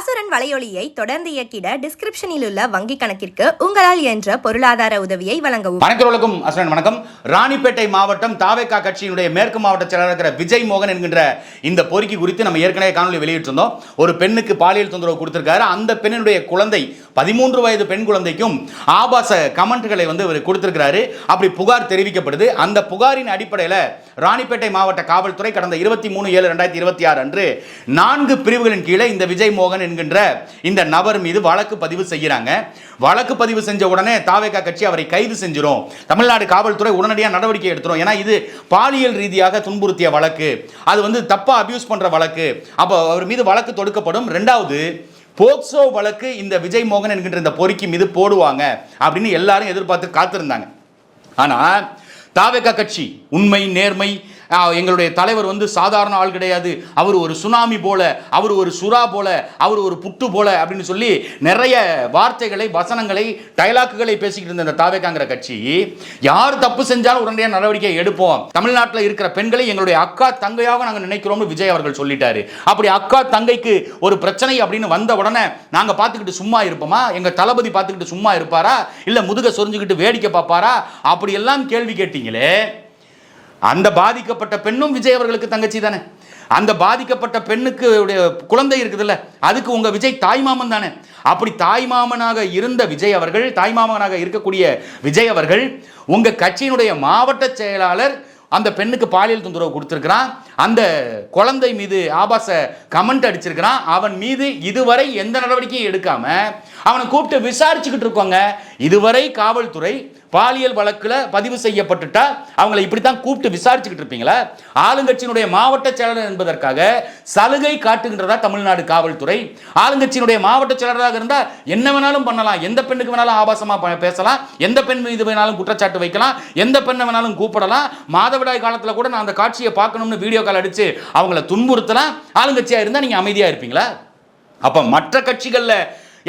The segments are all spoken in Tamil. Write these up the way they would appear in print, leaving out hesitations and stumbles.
பாசுரன் வலையொலியை தொடர்ந்து இயக்கிட டிஸ்கிரிப்ஷனில் உள்ள வங்கி கணக்கிற்கு உங்களால் என்ற பொருளாதார உதவியை வழங்கவும். வணக்கம் அஸ்ரன். வணக்கம். ராணிப்பேட்டை மாவட்டம் தாவேகா கட்சியினுடைய மேற்கு மாவட்ட செயலாளர் இருக்கிற விஜய் மோகன் என்கின்ற இந்த பொறுக்கி குறித்து நம்ம ஏற்கனவே காணொலி வெளியிட்டிருந்தோம். ஒரு பெண்ணுக்கு பாலியல் தொந்தரவு கொடுத்திருக்காரு. அந்த பெண்ணினுடைய குழந்தை 13 வயது பெண் குழந்தைக்கும் ஆபாச கமெண்ட்களை இவர் கொடுத்திருக்கிறாரு. அப்படி புகார் தெரிவிக்கப்படுது. அந்த புகாரின் அடிப்படையில் ராணிப்பேட்டை மாவட்ட காவல்துறை கடந்த 23/7/2026 அன்று 4 பிரிவுகளின் கீழே இந்த விஜய் மோகன் என்கின்ற இந்த நபர் மீது வழக்கு பதிவு செய்யறாங்க. வழக்கு பதிவு செஞ்ச உடனே தாவேகா கட்சி அவரை கைது செஞ்சிரும், தமிழ்நாடு காவல்துறை உடனடியாக நடவடிக்கை எடுத்துரும். ஏன்னா இது பாலியல் ரீதியாக துன்புறுத்திய வழக்கு, அது தப்பா அபியூஸ் பண்ற வழக்கு. அப்போ அவர் மீது வழக்கு தொடுக்கப்படும். இரண்டாவது போக்சோ வழக்கு இந்த விஜய் மோகன் என்கின்ற இந்த பொறுக்கி மீது போடுவாங்க அப்படின்னு எல்லாரும் எதிர்பார்த்து காத்திருந்தாங்க. ஆனா தாவேகா கட்சி உண்மை நேர்மை, எங்களுடைய தலைவர் சாதாரண ஆள் கிடையாது, அவர் ஒரு சுனாமி போல, அவர் ஒரு சுறா போல, அவர் ஒரு புட்டு போல அப்படின்னு சொல்லி நிறைய வார்த்தைகளை, வசனங்களை, டயலாக்குகளை பேசிக்கிட்டு இருந்த இந்த தாவேகாங்கிற கட்சி யார் தப்பு செஞ்சாலும் உடனடியாக நடவடிக்கை எடுப்போம், தமிழ்நாட்டில் இருக்கிற பெண்களை எங்களுடைய அக்கா தங்கையாக நாங்கள் நினைக்கிறோம்னு விஜய் அவர்கள் சொல்லிட்டாரு. அப்படி அக்கா தங்கைக்கு ஒரு பிரச்சனை அப்படின்னு வந்த உடனே நாங்க பார்த்துக்கிட்டு சும்மா இருப்போமா? எங்க தளபதி பார்த்துக்கிட்டு சும்மா இருப்பாரா? இல்ல முதுக சொரிஞ்சுக்கிட்டு வேடிக்கை பார்ப்பாரா? அப்படி எல்லாம் கேள்வி கேட்டீங்களே. அந்த பாதிக்கப்பட்ட பெண்ணும் விஜய் அவர்களுக்கு தங்கச்சி தானே. அந்த பாதிக்கப்பட்ட பெண்ணுக்கு குழந்தை இருக்குதுல்ல, அதுக்கு உங்க விஜய் தாய்மாமன் தானே. அப்படி தாய்மாமனாக இருந்த விஜய் அவர்கள், தாய்மாமனாக இருக்கக்கூடிய விஜய் அவர்கள் உங்க கட்சியினுடைய மாவட்ட செயலாளர் அந்த பெண்ணுக்கு பாலியல் தொந்தரவு கொடுத்திருக்கிறான், அந்த குழந்தை மீது ஆபாச கமெண்ட் அடிச்சிருக்கிறான். அவன் மீது இதுவரை எந்த நடவடிக்கையும் எடுக்காம அவனை கூப்பிட்டு விசாரிச்சுக்கிட்டு இருக்கோங்க. இதுவரை காவல்துறை பாலியல் வழக்குல பதிவு செய்யப்பட்டுட்டா அவங்களை இப்படித்தான் கூப்பிட்டு விசாரிச்சுக்கிட்டு இருப்பீங்களா? ஆளுங்கட்சியினுடைய மாவட்ட செயலாளர் என்பதற்காக சலுகை காட்டுகின்றதா தமிழ்நாடு காவல்துறை? ஆளுங்கட்சியினுடைய மாவட்ட செயலாளராக இருந்தா என்ன வேணாலும் பண்ணலாம், எந்த பெண்ணுக்கு வேணாலும் ஆபாசமா பேசலாம், எந்த பெண் மீது வேணாலும் குற்றச்சாட்டு வைக்கலாம், எந்த பெண்ணை வேணாலும் கூப்பிடலாம். மாதவிடாய் காலத்துல கூட நான் அந்த காட்சியை பார்க்கணும்னு வீடியோ கால் அடிச்சு அவங்களை துன்புறுத்தலாம். ஆளுங்கட்சியா இருந்தா நீங்க அமைதியா இருப்பீங்களா? அப்ப மற்ற கட்சிகள்ல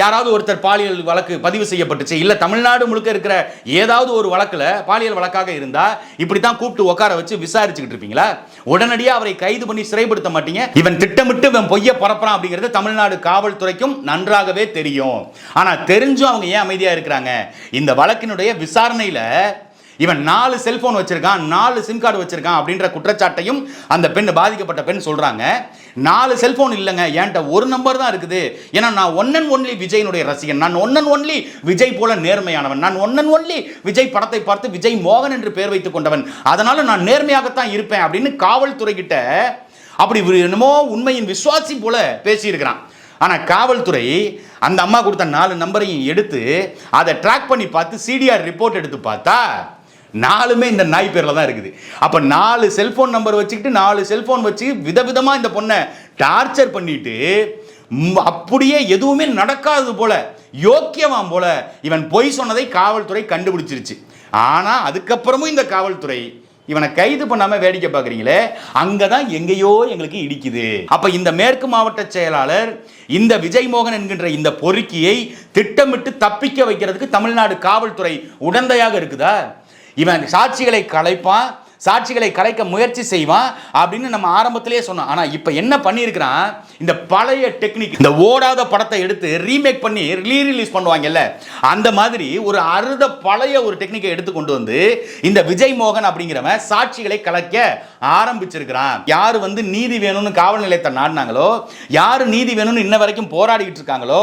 யாராவது ஒருத்தர் பாலியல் வழக்கு பதிவு செய்யப்பட்டுச்சு, இல்ல தமிழ்நாடு முழுக்க இருக்கிற ஏதாவது ஒரு வழக்குல பாலியல் வழக்காக இருந்தா இப்படித்தான் கூப்பிட்டு உட்கார வச்சு விசாரிச்சுக்கிட்டு இருப்பீங்களா? உடனடியாக அவரை கைது பண்ணி சிறைப்படுத்த மாட்டீங்க. இவன் திட்டமிட்டு இவன் பொய்ய பரப்புறான் அப்படிங்கிறது தமிழ்நாடு காவல்துறைக்கும் நன்றாகவே தெரியும். ஆனா தெரிஞ்சும் அவங்க ஏன் அமைதியா இருக்கிறாங்க? இந்த வழக்கினுடைய விசாரணையில இவன் 4 செல்போன் வச்சிருக்கான், 4 சிம் கார்டு வச்சிருக்கான் அப்படின்ற குற்றச்சாட்டையும் அந்த பெண், பாதிக்கப்பட்ட பெண் சொல்றாங்க. 4 செல்போன் இல்லைங்க, என்கிட்ட ஒரு நம்பர் தான் இருக்குது. ஏன்னா நான் ஒன் அண்ட் ஒன்லி விஜயனுடைய ரசிகன், நான் ஒன் அண்ட் ஒன்லி விஜய் போல நேர்மையானவன், நான் ஒன் அண்ட் ஒன்லி விஜய் படத்தை பார்த்து விஜய் மோகன் என்று பெயர் வைத்துக் கொண்டவன், அதனால நான் நேர்மையாகத்தான் இருப்பேன் அப்படின்னு காவல்துறை கிட்ட அப்படி என்னமோ உண்மையின் விசுவாசி போல பேசியிருக்கிறான். ஆனா காவல்துறை அந்த அம்மா கொடுத்த 4 நம்பரையும் எடுத்து அதை ட்ராக் பண்ணி பார்த்து சிடிஆர் ரிப்போர்ட் எடுத்து பார்த்தா 4மே இந்த நாய் பேர்ல தான் இருக்குது. அப்ப 4 செல்போன் நம்பர் வச்சுக்கிட்டு 4 செல்போன் வச்சு விதவிதமா இந்த பொண்ணை டார்ச்சர் பண்ணிட்டு அப்படியே எதுவுமே நடக்காதது போல, யோக்கியவான் போல இவன் பொய் சொன்னதை காவல்துறை கண்டுபிடிச்சிருச்சு. ஆனா அதுக்கப்புறமும் இந்த காவல்துறை இவனை கைது பண்ணாம வேடிக்கை பார்க்குறீங்களே, அங்கதான் எங்கேயோ எங்களுக்கு இடிக்குது. அப்ப இந்த மேற்கு மாவட்ட செயலாளர் இந்த விஜய் மோகன் என்கின்ற இந்த பொறுக்கியை திட்டமிட்டு தப்பிக்க வைக்கிறதுக்கு தமிழ்நாடு காவல்துறை உடந்தையாக இருக்குதா? இவன் சாட்சிகளை கலைப்பான், சாட்சிகளை கலைக்க முயற்சி செய்வான் அப்படின்னு நம்ம ஆரம்பத்திலேயே சொன்னோம். ஆனா இப்ப என்ன பண்ணியிருக்கிறான், இந்த பழைய டெக்னிக், இந்த ஓடாத படத்தை எடுத்து ரீமேக் பண்ணி ரீரிலீஸ் பண்ணுவாங்கல்ல, அந்த மாதிரி ஒரு அறுத பழைய ஒரு டெக்னிக்கை எடுத்து கொண்டு வந்து இந்த விஜய் மோகன் அப்படிங்கிறவன் சாட்சிகளை கலைக்க ஆரம்பிச்சிருக்கிறான். யாரு நீதி வேணும்னு காவல் நிலையத்தை நாடினாங்களோ, யாரு நீதி வேணும்னு இன்ன வரைக்கும் போராடிட்டு இருக்காங்களோ,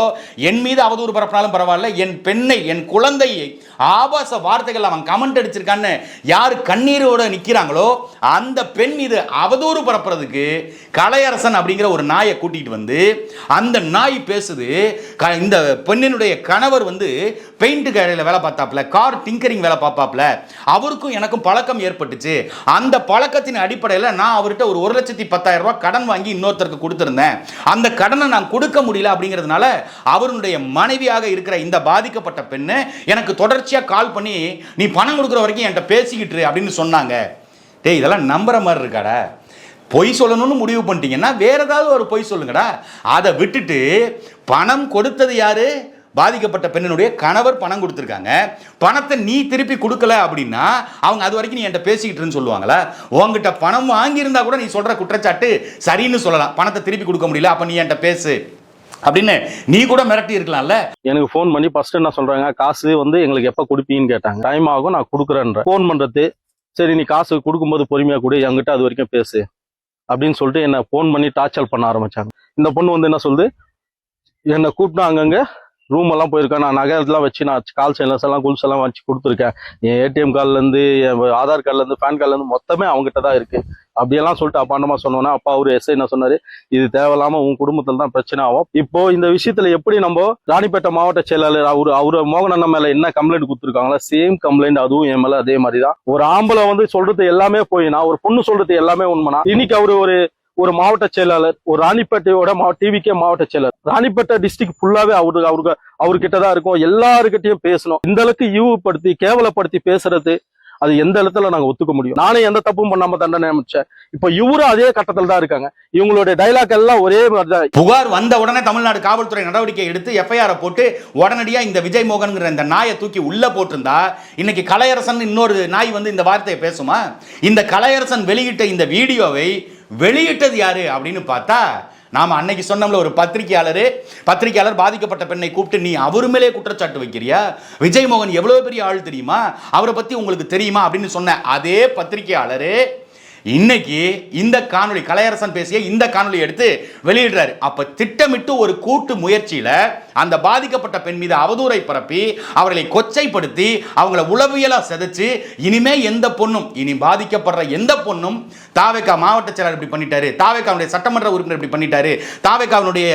என் மீது அவதூறு பரப்பினாலும் பரவாயில்ல, என் பெண்ணை, என் குழந்தையை ஆபாச வார்த்தைகள் அவன் கமெண்ட் அடிச்சிருக்கான்னு யாரு கண்ணீரோட நிக்கிறாங்களோ அந்த பெண் மீது அவதூறு பரப்புறதுக்கு கலையரசன் அப்படிங்கிற ஒரு நாயை கூட்டிட்டு வந்து அந்த நாய் பேசுது. இந்த பெண்ணினுடைய கணவர் பெயிண்ட் கடையில் வேலை பார்த்தாப்ல, கார் டிங்கரிங் வேலை பார்ப்பாப்ல, அவருக்கும் எனக்கும் பழக்கம் ஏற்பட்டுச்சு. அந்த பழக்கத்தின் அடிப்படையில் நான் அவர்கிட்ட ஒரு 1,10,000 ரூபாய் கடன் வாங்கி இன்னொருத்தருக்கு கொடுத்திருந்தேன். அந்த கடனை நான் கொடுக்க முடியல அப்படிங்கிறதுனால அவருடைய மனைவியாக இருக்கிற இந்த பாதிக்கப்பட்ட பெண்ணு எனக்கு தொடர்ச்சியா கால் பண்ணி நீ பணம் கொடுக்குற வரைக்கும் என்கிட்ட பேசிக்கிட்டு அப்படின்னு சொன்னாங்க. டேய், இதெல்லாம் நம்புற மாதிரி இருக்காடா? பொய் சொல்லணும்னு முடிவு பண்ணிட்டீங்கன்னா வேற ஏதாவது ஒரு பொய் சொல்லுங்கடா. அதை விட்டுட்டு பணம் கொடுத்தது யாரு? பாதிக்கப்பட்ட பெண்ணினுடைய கணவர் பணம் கொடுத்துருக்காங்க. பணத்தை நீ திருப்பி கொடுக்கல அப்படின்னா அவங்க அது வரைக்கும் நீ என்கிட்ட பேசிக்கிட்டுன்னு சொல்லுவாங்களா? உங்ககிட்ட பணம் வாங்கியிருந்தா கூட நீ சொல்ற குற்றச்சாட்டு சரின்னு சொல்லலாம். பணத்தை திருப்பி கொடுக்க முடியல, அப்ப நீ என்கிட்ட பேசு அப்படின்னு நீ கூட மிரட்டி இருக்கலாம்ல. எனக்கு ஃபோன் பண்ணி ஃபர்ஸ்ட் என்ன சொல்றாங்க, காசு வந்து எங்களுக்கு எப்ப கொடுப்பீங்கன்னு கேட்டாங்க. டைம் ஆகும், நான் கொடுக்குறேன்ற. ஃபோன் பண்றது, சரி நீ காசு கொடுக்கும்போது பொறுமையா கொடு, என்கிட்ட அது வரைக்கும் பேசு அப்படின்னு சொல்லிட்டு என்ன ஃபோன் பண்ணி டார்ச்சர் பண்ண ஆரம்பிச்சாங்க. இந்த பொண்ணு வந்து என்ன சொல்லுது, என்னை கூப்பிட்டு அங்கங்க ரூம் எல்லாம் போயிருக்கேன், நான் நகைலாம் வச்சு நான் கால் சைலன்ஸ் எல்லாம் குல்ஸ் எல்லாம் வச்சு கொடுத்துருக்கேன், என் ஏடிஎம் கார்டுல இருந்து என் ஆதார் கார்டுல இருந்து பேன் கார்டுல இருந்து மொத்தமே அவங்ககிட்ட தான் இருக்கு அப்படியெல்லாம் சொல்லிட்டு அப்பாண்டமா சொன்னோன்னா, அப்பா அவரு எஸ்ஐ என்ன சொன்னாரு, இது தேவையில்லாம உன் குடும்பத்துல தான் பிரச்சனை ஆகும். இப்போ இந்த விஷயத்துல எப்படி நம்ம ராணிப்பேட்டை மாவட்ட செயலாளர் அவரு மோகன் அண்ணன் மேல என்ன கம்ப்ளைண்ட் கொடுத்துருக்காங்களா, சேம் கம்ப்ளைண்ட் அதுவும் என் மேல அதே மாதிரிதான். ஒரு ஆம்பளை வந்து சொல்றது எல்லாமே போயினா, ஒரு பொண்ணு சொல்றது எல்லாமே உண்மைனா, இன்னைக்கு அவரு ஒரு மாவட்ட செயலாளர், ஒரு ராணிப்பேட்டையோட டிவிகே மாவட்ட செயலர், ராணிப்பேட்டை டிஸ்ட்ரிக்ட் ஃபுல்லாவே அவர்கிட்ட தான் இருக்கும். எல்லாருக்கிட்டையும் பேசணும். இந்த அளவுக்கு இழிவுபடுத்தி கேவலப்படுத்தி பேசுறது, அது எந்த இடத்துல நாங்க ஒத்துக்க முடியும்? நானே எந்த தப்பும் பண்ணாம தண்டனை அமைச்சேன். இப்ப இவரும் அதே கட்டத்தில் தான் இருக்காங்க. இவங்களுடைய டைலாக் எல்லாம் ஒரே மாதிரிதான். புகார் வந்த உடனே தமிழ்நாடு காவல்துறை நடவடிக்கை எடுத்து எஃப்ஐஆர் போட்டு உடனடியா இந்த விஜய் மோகன்ங்கிற இந்த நாயை தூக்கி உள்ள போட்டிருந்தா இன்னைக்கு கலையரசன் இன்னொரு நாய் வந்து இந்த வார்த்தையை பேசுமா? இந்த கலையரசன் வெளியிட்ட இந்த வீடியோவை வெளியிட்டது யாரு அப்படின்னு பார்த்தா, நாம அன்னைக்கு சொன்னோம்ல, ஒரு பத்திரிகையாளர் பாதிக்கப்பட்ட பெண்ணை கூப்பிட்டு நீ அவரு மேலே குற்றச்சாட்டு வைக்கிறியா, விஜய் மோகன் எவ்வளவு பெரிய ஆள் தெரியுமா, அவரை பத்தி உங்களுக்கு தெரியுமா அப்படின்னு சொன்ன அதே பத்திரிகையாளரு இன்னைக்கு இந்த காணொளி, கலையரசன் பேசிய இந்த காணொளி எடுத்து வெளியிடுறாரு. அப்ப திட்டமிட்டு ஒரு கூட்டு முயற்சியில அந்த பாதிக்கப்பட்ட பெண் மீது அவதூறை பரப்பி அவர்களை கொச்சைப்படுத்தி அவங்கள உளவியலா செதைச்சு, இனிமே எந்த பொண்ணும், இனி பாதிக்கப்படுற எந்த பொண்ணும் தாவேகா மாவட்ட செயலாளர் இப்படி பண்ணிட்டாரு, தாவேகாவுடைய சட்டமன்ற உறுப்பினர் இப்படி பண்ணிட்டாரு, தாவேகாவுடைய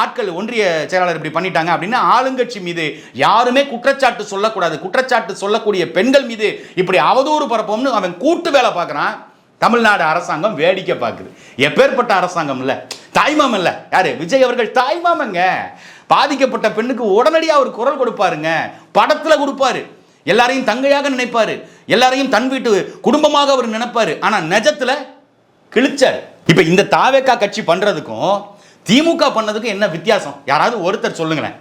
ஆட்கள் ஒன்றிய செயலாளர் இப்படி பண்ணிட்டாங்க அப்படின்னு ஆளுங்கட்சி மீது யாருமே குற்றச்சாட்டு சொல்லக்கூடாது. குற்றச்சாட்டு சொல்லக்கூடிய பெண்கள் மீது இப்படி அவதூறு பரப்போம்னு அவன் கூட்டு வேலை பார்க்கறான். தமிழ்நாடு அரசாங்கம் வேடிக்கை பார்க்குது. எப்பேற்பட்ட அரசாங்கம் இல்ல, தாய்மாமன் இல்ல, யாரு விஜய் அவர்கள் தாய்மாமங்க. பாதிக்கப்பட்ட பெண்ணுக்கு உடனடியாக ஒரு குரல் கொடுப்பாருங்க, படத்துல கொடுப்பாரு, எல்லாரையும் தங்கையாக நினைப்பாரு, எல்லாரையும் தன் வீட்டு குடும்பமாக அவர் நினைப்பாரு. ஆனா நிஜத்துல கிழிச்சாரு. இப்ப இந்த தாவேகா கட்சி பண்றதுக்கும் திமுக பண்ணதுக்கும் என்ன வித்தியாசம்? யாராவது ஒருத்தர் சொல்லுங்களேன்.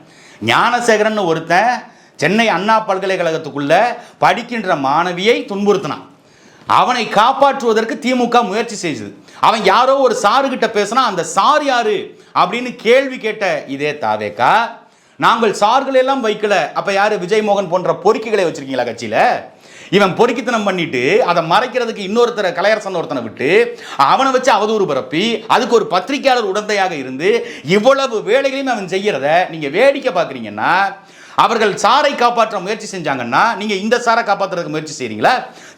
ஞானசேகரன் ஒருத்தன் சென்னை அண்ணா பல்கலைக்கழகத்துக்குள்ள படிக்கின்ற மாணவியை துன்புறுத்தினான். அவனை காப்பாற்றுவதற்கு திமுக முயற்சி செய்தது. அவன் யாரோ ஒரு சாரு கிட்ட பேசினா அந்த சார் யாரு அப்படின்னு கேள்வி கேட்ட இதே தாவேகா, நாங்கள் சார்கள் எல்லாம் வைக்கல, அப்ப யாரு விஜய் மோகன் போன்ற பொறுக்கிகளை வச்சிருக்கீங்களா கட்சியில? இவன் பொறுக்கித்தனம் பண்ணிட்டு அதை மறைக்கிறதுக்கு இன்னொருத்தரை, கலையரசன் ஒருத்தனை விட்டு அவனை வச்சு அவதூறு பரப்பி அதுக்கு ஒரு பத்திரிகையாளர் உடந்தையாக இருந்து இவ்வளவு வேலைகளையும் அவன் செய்யறத நீங்க வேடிக்கை பார்க்குறீங்கன்னா, அவர்கள் சாரை காப்பாற்ற முயற்சி செஞ்சாங்கன்னா நீங்க இந்த சாரை காப்பாற்றுறதுக்கு முயற்சி செய்றீங்களா?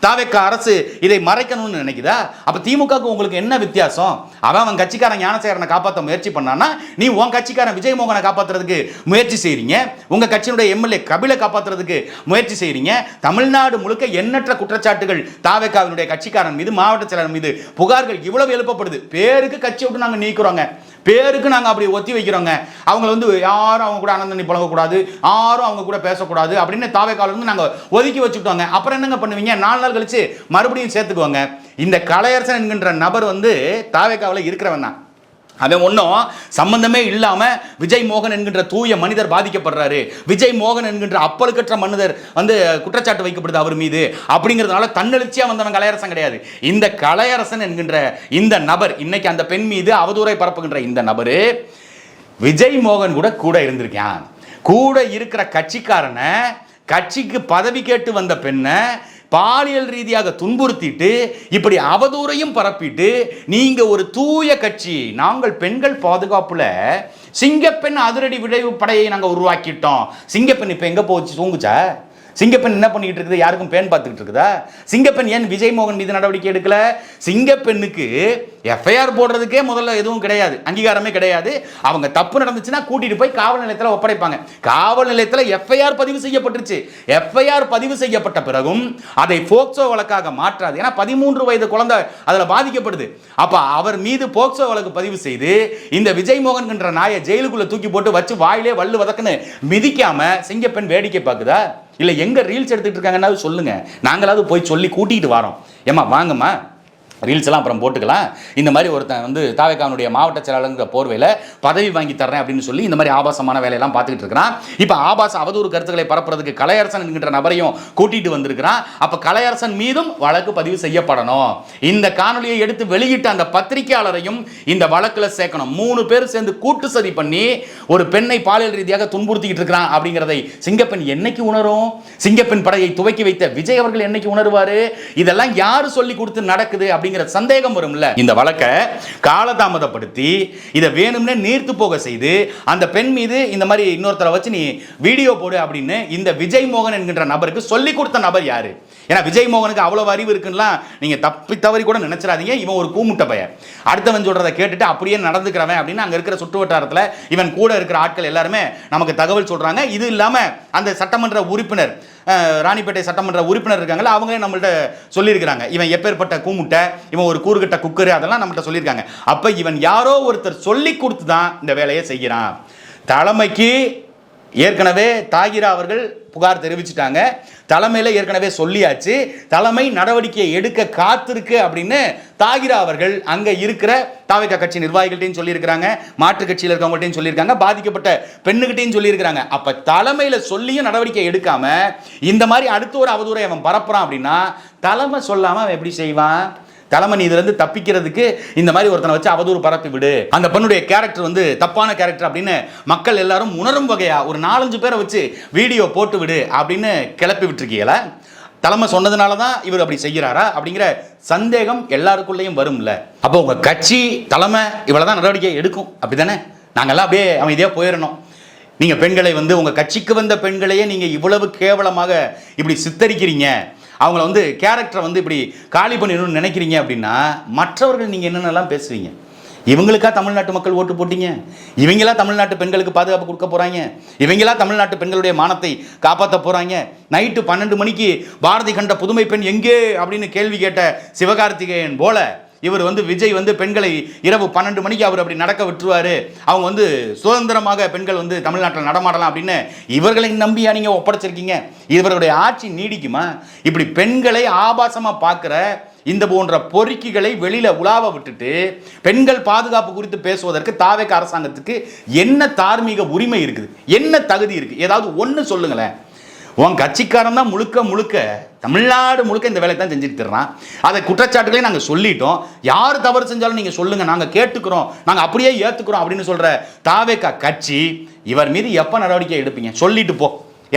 தாவேகா அரசு இதை மறைக்கணும்னு நினைக்குதா? அப்ப திமுகவுக்கு உங்களுக்கு என்ன வித்தியாசம்? அவன் கட்சிக்காரன் ஞானசேகரனை காப்பாற்ற முயற்சி பண்ணானா நீ உன் கட்சிக்காரன் விஜய் மோகனை காப்பாற்றுறதுக்கு முயற்சி செய்றீங்க, உங்க கட்சியினுடைய எம்எல்ஏ கபிலை காப்பாற்றுறதுக்கு முயற்சி செய்றீங்க. தமிழ்நாடு முழுக்க எண்ணற்ற குற்றச்சாட்டுகள் தாவேகாவினுடைய கட்சிக்காரன் மீது, மாவட்ட செயலாளர் மீது புகார்கள் இவ்வளவு எழுப்பப்படுது. பேருக்கு கட்சி விட்டு நாங்க நீக்குறோங்க, பேருக்கு நாங்க அப்படி ஒத்தி வைக்கிறோங்க, அவங்களை வந்து யாரும் அவங்க கூட அனந்தனி பழகக்கூடாது, யாரும் அவங்க கூட பேசக்கூடாது அப்படின்னு தாவேகால இருந்து நாங்க ஒதுக்கி வச்சுட்டோங்க. அப்புறம் என்னங்க பண்ணுவீங்க? 4 நாள் கழிச்சு மறுபடியும் சேர்த்துக்குவாங்க. இந்த கலையரசன் என்கின்ற நபர் வந்து தாவேகாவில் இருக்கிறவன் தான். அவன் ஒன்றும் சம்பந்தமே இல்லாம விஜய் மோகன் என்கின்ற தூய மனிதர் பாதிக்கப்படுறாரு, விஜய் மோகன் என்கின்ற அப்பழுக்கற்ற மனிதர் வந்து குற்றச்சாட்டு வைக்கப்படுது அவர் மீது அப்படிங்கிறதுனால தன்னெழுச்சியா வந்தவன் கலையரசன் கிடையாது. இந்த கலையரசன் என்கின்ற இந்த நபர், இன்னைக்கு அந்த பெண் மீது அவதூறை பரப்புகின்ற இந்த நபரு விஜய் மோகன் கூட இருந்திருக்கான். கூட இருக்கிற கட்சிக்காரனை, கட்சிக்கு பதவி கேட்டு வந்த பெண்ணை பாலியல் ரீதியாக துன்புறுத்திட்டு இப்படி அவதூறையும் பரப்பிட்டு, நீங்க ஒரு தூய கட்சி, நாங்கள் பெண்கள் பாதுகாப்புல சிங்கப்பெண் அதிரடி விளைவு படையை நாங்க உருவாக்கிட்டோம். சிங்கப்பெண் இப்ப எங்க போச்சு? தூங்குச்சா? சிங்கப்பெண் என்ன பண்ணிட்டு இருக்குது? யாருக்கும் பேன் பார்த்துக்கிட்டு இருக்குதா? சிங்கப்பெண் ஏன் விஜய் மோகன் மீது நடவடிக்கை எடுக்கல? சிங்கப்பெண்ணுக்கு எஃப்ஐஆர் போடுறதுக்கே முதல்ல எதுவும் கிடையாது, அங்கீகாரமே கிடையாது. அவங்க தப்பு நடந்துச்சுன்னா கூட்டிட்டு போய் காவல் நிலையத்தில் ஒப்படைப்பாங்க. காவல் நிலையத்தில் எஃப்ஐஆர் பதிவு செய்யப்பட்டுருச்சு. எஃப்ஐஆர் பதிவு செய்யப்பட்ட பிறகும் அதை போக்சோ வழக்காக மாற்றாது. ஏன்னா 13 வயது குழந்தை அதில் பாதிக்கப்படுது. அப்ப அவர் மீது போக்சோ வழக்கு பதிவு செய்து இந்த விஜய் மோகன் என்ற நாயை ஜெயிலுக்குள்ள தூக்கி போட்டு வச்சு வாயிலே வல்லு வதக்குன்னு மிதிக்காம சிங்கப்பெண் வேடிக்கை பார்க்குதா? இல்ல எங்க ரீல்ஸ் எடுத்துட்டு இருக்காங்கன்னா சொல்லுங்க, நாங்களாவது போய் சொல்லி கூட்டிட்டு வரோம். ஏமா வாங்கம்மா, ரீல்ஸ் எல்லாம் அப்புறம் போட்டுக்கலாம். இந்த மாதிரி ஒருத்தன் வந்து தாவேக்காவுடைய மாவட்ட செயலாளருங்கிற போர்வையில் பதவி வாங்கி தர்றேன் அப்படின்னு சொல்லி இந்த மாதிரி ஆபாசமான வேலையெல்லாம் பார்த்துக்கிட்டு இருக்கிறான். இப்போ ஆபாச அவதூறு கருத்துக்களை பரப்புறதுக்கு கலையரசன் என்கின்ற நபரையும் கூட்டிட்டு வந்திருக்கிறான். அப்போ கலையரசன் மீதும் வழக்கு பதிவு செய்யப்படணும். இந்த காணொலியை எடுத்து வெளியிட்ட அந்த பத்திரிகையாளரையும் இந்த வழக்கில் சேர்க்கணும். 3 பேர் சேர்ந்து கூட்டு சதி பண்ணி ஒரு பெண்ணை பாலியல் ரீதியாக துன்புறுத்திக்கிட்டு இருக்கிறான் அப்படிங்கிறதை சிங்கப்பெண் என்னைக்கு உணரும்? சிங்கப்பெண் படையை துவக்கி வைத்த விஜய் அவர்கள் என்னைக்கு உணர்வாரு? இதெல்லாம் யாரு சொல்லி கொடுத்து நடக்குது அப்படிங்கிற சந்தேகம் வரும்ல. இந்த வழக்கை காலதாமதப்படுத்தி இதை வேணும்னே நீர்த்து போக செய்து அந்த பெண் மீது இந்த மாதிரி இன்னொருத்தரை வச்சு நீ வீடியோ போடு அப்படின்னு இந்த விஜய் மோகன் என்கின்ற நபருக்கு சொல்லி கொடுத்த நபர் யாரு? ஏன்னா விஜய் மோகனுக்கு அவ்வளவு அறிவு இருக்குன்னா நீங்க தப்பி தவறி கூட நினைச்சிடாதீங்க. இவன் ஒரு கூமுட்ட பையன், அடுத்தவன் சொல்றதை கேட்டுட்டு அப்படியே நடந்துக்கிறவன் அப்படின்னு அங்க இருக்கிற சுற்று வட்டாரத்தில் இவன் கூட இருக்கிற ஆட்கள் எல்லாருமே நமக்கு தகவல் சொல்றாங்க. இது இல்லாம அந்த சட்டமன்ற உறுப்பினர் ராணிப்பேட்டை சட்டமன்ற உறுப்பினர் இருக்காங்கல்ல, அவங்களே நம்மள்ட்ட சொல்லியிருக்கிறாங்க இவன் எப்பேற்பட்ட கூமுட்டை, இவன் ஒரு கூறுகட்ட குக்கரு, அதெல்லாம் நம்மள்ட்ட சொல்லியிருக்காங்க. அப்ப இவன் யாரோ ஒருத்தர் சொல்லி கொடுத்து தான் இந்த வேலையை செய்கிறான். தலைமைக்கு ஏற்கனவே தாகிரா அவர்கள் புகார் தெரிவிச்சிட்டாங்க, தலைமையில் ஏற்கனவே சொல்லியாச்சு, தலைமை நடவடிக்கை எடுக்க காத்திருக்கு அப்படின்னு தாகிரா அவர்கள் அங்க இருக்கிற தாவேகா கட்சி நிர்வாகிகள்ட்டையும் சொல்லியிருக்கிறாங்க, மாற்று கட்சியில் இருக்கவங்கள்ட்டையும் சொல்லியிருக்காங்க, பாதிக்கப்பட்ட பெண்ணுகிட்டையும் சொல்லியிருக்கிறாங்க. அப்ப தலைமையில சொல்லியும் நடவடிக்கை எடுக்காம இந்த மாதிரி அடுத்த ஒரு அவதூறை அவன் பரப்புறான் அப்படின்னா தலைமை சொல்லாம அவன் எப்படி செய்வான்? தலைமை நீ இதிலிருந்து தப்பிக்கிறதுக்கு இந்த மாதிரி ஒருத்தனை வச்சு அவதூறு பரப்பி விடு, அந்த பெண்ணுடைய கேரக்டர் வந்து தப்பான கேரக்டர் அப்படின்னு மக்கள் எல்லாரும் உணரும் வகையா ஒரு 4-5 பேரை வச்சு வீடியோ போட்டு விடு அப்படின்னு கிளப்பி விட்டுருக்கீங்களா? தலைமை சொன்னதுனால தான் இவர் அப்படி செய்கிறாரா அப்படிங்கிற சந்தேகம் எல்லாருக்குள்ளேயும் வரும்ல. அப்போ உங்க கட்சி தலைமை இவ்வளவுதான் நடவடிக்கை எடுக்கும் அப்படித்தானே? நாங்கெல்லாம் அப்படியே அமைதியாக போயிடணும். நீங்க பெண்களை வந்து உங்க கட்சிக்கு வந்த பெண்களையே நீங்க இவ்வளவு கேவலமாக இப்படி சித்தரிக்கிறீங்க, அவங்கள வந்து கேரக்டரை வந்து இப்படி காலி பண்ணிடணும்னு நினைக்கிறீங்க அப்படின்னா மற்றவர்கள் நீங்கள் என்னென்னலாம் பேசுவீங்க? இவங்களுக்கா தமிழ்நாட்டு மக்கள் ஓட்டு போட்டீங்க? இவங்களா தமிழ்நாட்டு பெண்களுக்கு பாதுகாப்பு கொடுக்க போகிறாங்க? இவங்களா தமிழ்நாட்டு பெண்களுடைய மானத்தை காப்பாற்ற போகிறாங்க? நைட்டு 12 மணிக்கு பாரதி கண்ட புதுமை பெண் எங்கே அப்படின்னு கேள்வி கேட்ட சிவகார்த்திகேயன் போல இவர் வந்து விஜய் வந்து பெண்களை இரவு 12 மணிக்கு அவர் அப்படி நடக்க விட்டுருவாரு, அவங்க வந்து சுதந்திரமாக பெண்கள் வந்து தமிழ்நாட்டில் நடமாடலாம் அப்படின்னு இவர்களை நம்பியா நீங்கள் ஒப்படைச்சிருக்கீங்க? இவருடைய ஆட்சி நீடிக்குமா? இப்படி பெண்களை ஆபாசமாக பார்க்குற இந்த போன்ற பொறுக்கிகளை வெளியில உலாவ விட்டுட்டு பெண்கள் பாதுகாப்பு குறித்து பேசுவதற்கு தாவேகா அரசாங்கத்துக்கு என்ன தார்மீக உரிமை இருக்குது? என்ன தகுதி இருக்கு? ஏதாவது ஒன்று சொல்லுங்களேன். உன் கட்சிக்காரன் தான் முழுக்க தமிழ்நாடு முழுக்க இந்த வேலையை தான் செஞ்சுட்டு தர்றான். அதை குற்றச்சாட்டுகளே நாங்கள் சொல்லிட்டோம், யார் தவறு செஞ்சாலும் நீங்கள் சொல்லுங்கள், நாங்கள் கேட்டுக்கிறோம், நாங்கள் அப்படியே ஏற்றுக்கிறோம் அப்படின்னு சொல்கிற தாவேகா கட்சி இவர் மீது எப்போ நடவடிக்கை எடுப்பீங்க? சொல்லிட்டு போ.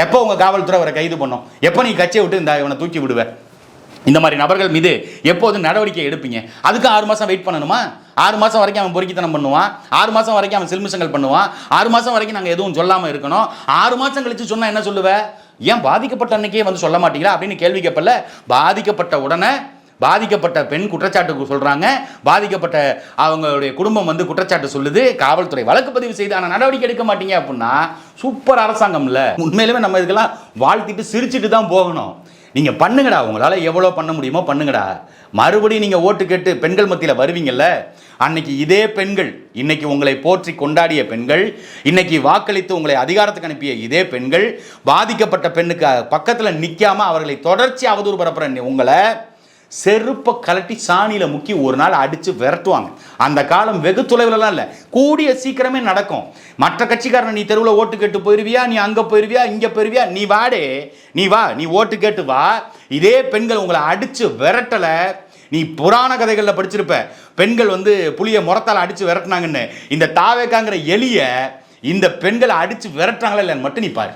எப்போ உங்கள் காவல்துறை அவரை கைது பண்ணோம்? எப்போ நீ கட்சியை விட்டு இந்த இவனை தூக்கி விடுவேன்? இந்த மாதிரி நபர்கள் மீது எப்போது நடவடிக்கை எடுப்பீங்க? அதுக்கு 6 மாதம் வெயிட் பண்ணணுமா? 6 மாதம் வரைக்கும் அவன் பொறுக்கித்தனம் பண்ணுவான், 6 மாதம் வரைக்கும் அவன் சில்மிஷங்கள் பண்ணுவான், 6 மாதம் வரைக்கும் நாங்கள் எதுவும் சொல்லாமல் இருக்கணும். 6 மாதம் கழிச்சு சொன்னால் என்ன சொல்லுவேன்? ஏன் பாதிக்கப்பட்ட அன்னைக்கே வந்து சொல்ல மாட்டீங்களா அப்படின்னு கேள்வி கேட்பல. பாதிக்கப்பட்ட உடனே பாதிக்கப்பட்ட பெண் குற்றச்சாட்டு சொல்றாங்க, பாதிக்கப்பட்ட அவங்களுடைய குடும்பம் வந்து குற்றச்சாட்டு சொல்லுது, காவல்துறை வழக்கு பதிவு செய்து ஆனால் நடவடிக்கை எடுக்க மாட்டீங்க அப்படின்னா சூப்பர் அரசாங்கம்ல. உண்மையிலுமே நம்ம இதுக்கெல்லாம் வாழ்த்திட்டு சிரிச்சுட்டு தான் போகணும். நீங்க பண்ணுங்கடா, உங்களால எவ்வளவு பண்ண முடியுமோ பண்ணுங்கடா. மறுபடியும் நீங்க ஓட்டு கேட்டு பெண்கள் மத்தியில் வருவீங்கல்ல, அன்னைக்கு இதே பெண்கள், இன்னைக்கு உங்களை போற்றி கொண்டாடிய பெண்கள், இன்னைக்கு வாக்களித்து உங்களை அதிகாரத்துக்கு அனுப்பிய இதே பெண்கள், பாதிக்கப்பட்ட பெண்ணுக்கு பக்கத்தில் நிற்காம அவர்களை தொடர்ச்சி அவதூறு பரப்புற உங்களை செருப்பை கலட்டி சாணியில முக்கி ஒரு நாள் அடிச்சு விரட்டுவாங்க. அந்த காலம் வெகு தொலைவிலலாம் இல்லை, கூடிய சீக்கிரமே நடக்கும். மற்ற கட்சிக்காரன் நீ தெருவில் ஓட்டு கேட்டு போயிருவியா, நீ அங்கே போயிருவியா, இங்கே போயிருவியா, நீ வாடே, நீ வா, நீ ஓட்டு கேட்டு வா. இதே பெண்கள் உங்களை அடிச்சு விரட்டலை. நீ புராண கதைகளில் படிச்சிருப்ப, பெண்கள் வந்து புளிய முறத்தால் அடிச்சு விரட்டினாங்கன்னு. இந்த தாவேக்காங்கிற எலிய இந்த பெண்களை அடிச்சு விரட்டுறாங்களா இல்லைன்னு மட்டும் நீ பாரு.